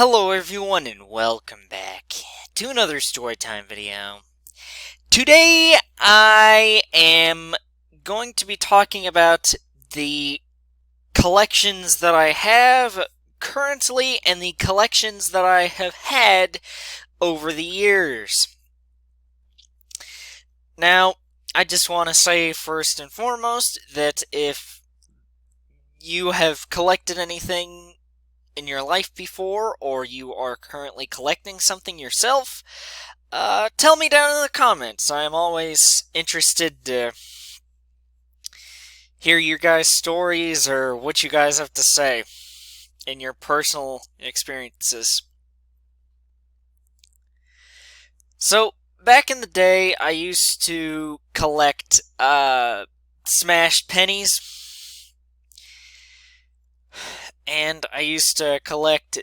Hello everyone and welcome back to another Storytime video. Today I am going to be talking about the collections that I have currently and the collections that I have had over the years. Now, I just want to say first and foremost that if you have collected anything in your life before, or you are currently collecting something yourself, tell me down in the comments. I am always interested to hear your guys' stories or what you guys have to say in your personal experiences. So, back in the day, I used to collect smashed pennies, and I used to collect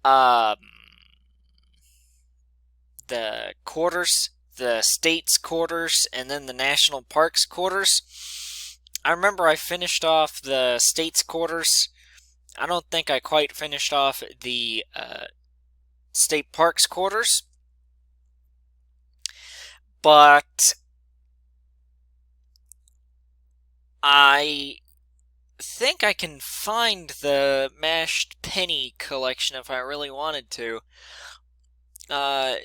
um, the quarters, the state's quarters, and then the national parks quarters. I remember I finished off the state's quarters. I don't think I quite finished off the state parks quarters, but I think I can find the mashed penny collection if I really wanted to. Uh,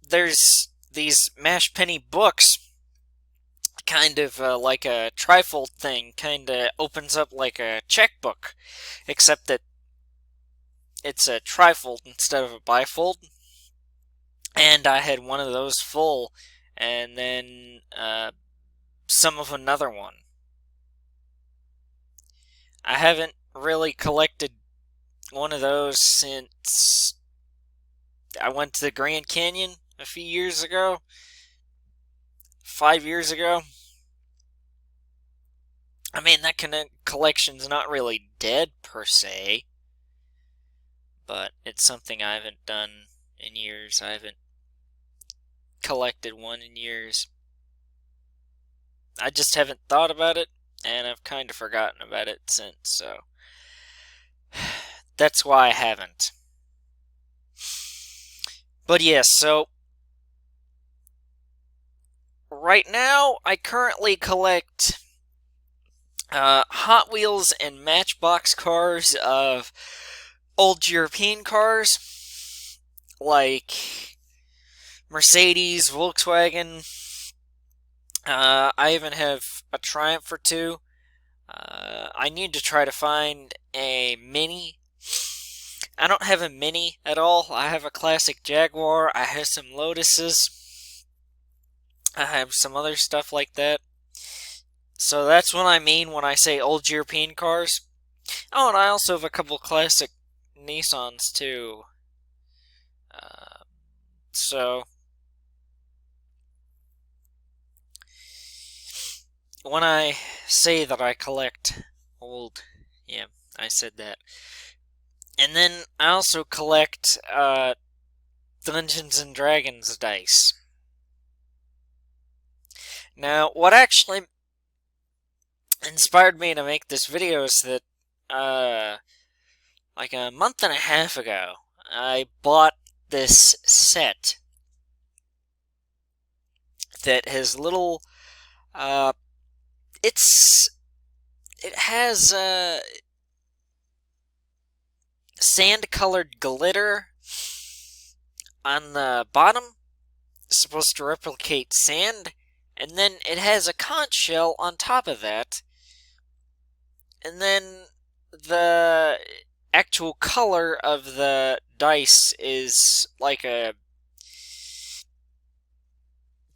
there's these mashed penny books, kind of like a trifold thing, kind of opens up like a checkbook, except that it's a trifold instead of a bifold. And I had one of those full, and then some of another one. I haven't really collected one of those since I went to the Grand Canyon a few years ago. 5 years ago. I mean, that collection's not really dead per se, but it's something I haven't done in years. I haven't collected one in years. I just haven't thought about it, and I've kind of forgotten about it since, so that's why I haven't. But yes, so right now I currently collect Hot Wheels and Matchbox cars of old European cars like Mercedes, Volkswagen. I even have a Triumph or two. I need to try to find a Mini. I don't have a Mini at all. I have a classic Jaguar. I have some Lotuses. I have some other stuff like that. So that's what I mean when I say old European cars. Oh, and I also have a couple classic Nissans too. So when I say that I collect old, yeah, I said that. And then I also collect Dungeons and Dragons dice. Now, what actually inspired me to make this video is that like a month and a half ago, I bought this set that has little it has sand-colored glitter on the bottom, supposed to replicate sand, and then it has a conch shell on top of that, and then the actual color of the dice is like a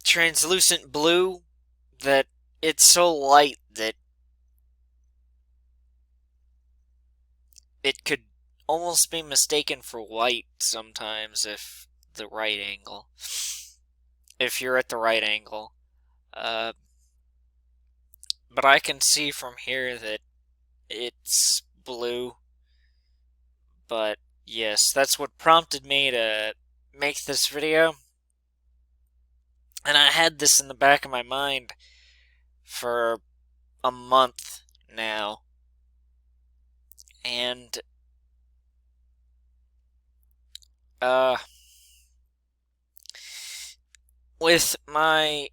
translucent blue that it's so light that it could almost be mistaken for white sometimes if you're at the right angle. But I can see from here that it's blue. But yes, that's what prompted me to make this video. And I had this in the back of my mind for a month now. And uh, with my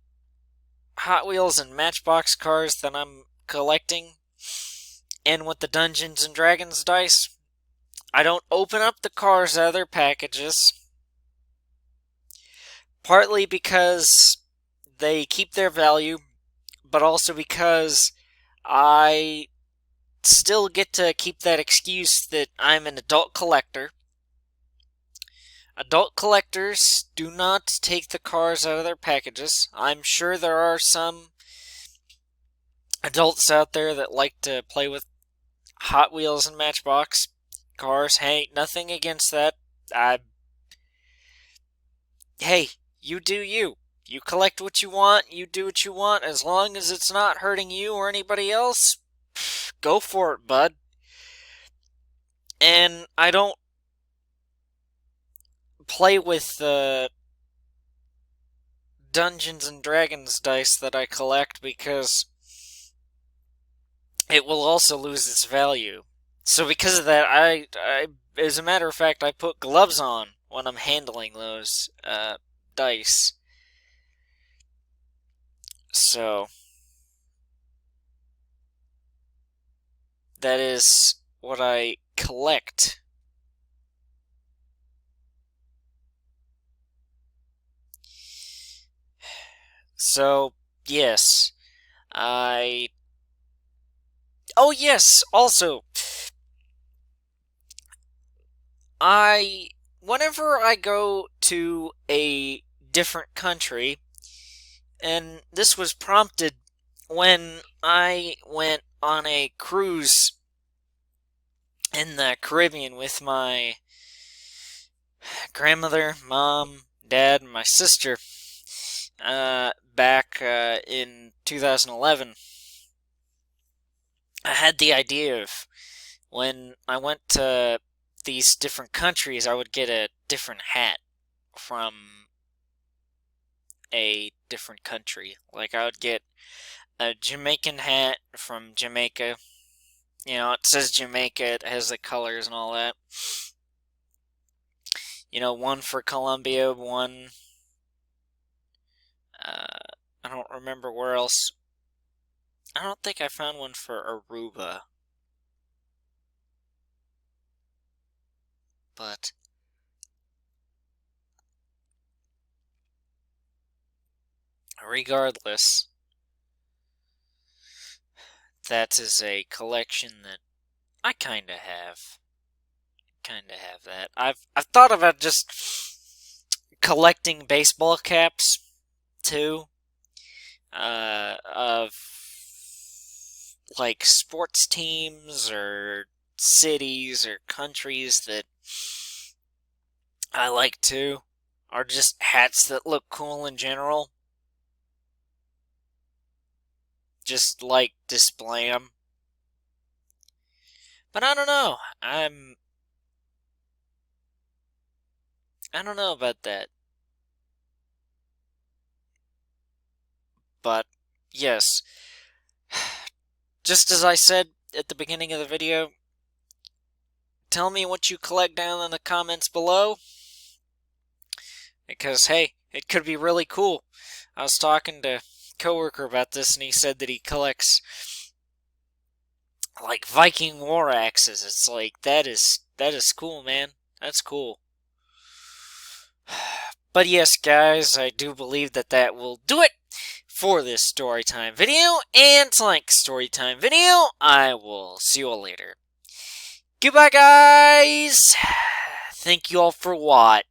Hot Wheels and Matchbox cars that I'm collecting, and with the Dungeons and Dragons dice, I don't open up the cars out of their packages. Partly because they keep their value, but also because I still get to keep that excuse that I'm an adult collector. Adult collectors do not take the cars out of their packages. I'm sure there are some adults out there that like to play with Hot Wheels and Matchbox cars. Hey, nothing against that. Hey, you do you. You collect what you want, you do what you want, as long as it's not hurting you or anybody else, go for it, bud. And I don't play with the Dungeons and Dragons dice that I collect because it will also lose its value. So because of that, as a matter of fact, I put gloves on when I'm handling those dice. So that is what I collect. So, yes, I... Oh, yes, also, whenever I go to a different country, and this was prompted when I went on a cruise in the Caribbean with my grandmother, mom, dad, and my sister, back in 2011. I had the idea of when I went to these different countries, I would get a different hat from a different country. Like, I would get a Jamaican hat from Jamaica. You know, it says Jamaica, it has the colors and all that. You know, one for Colombia, one... I don't remember where else. I don't think I found one for Aruba. But regardless, that is a collection that I kinda have. Kinda have that. I've thought about just collecting baseball caps too. Of like sports teams or cities or countries that I like too. Or just hats that look cool in general. Just like display them. But I don't know. I don't know about that. But yes, just as I said at the beginning of the video, tell me what you collect down in the comments below. Because hey, it could be really cool. I was talking to a coworker about this and he said that he collects like Viking war axes. It's like that is cool, man. That's cool. But yes, guys, I do believe that will do it for this storytime video. And like storytime video, I will see you all later. Goodbye, guys. Thank you all for watching.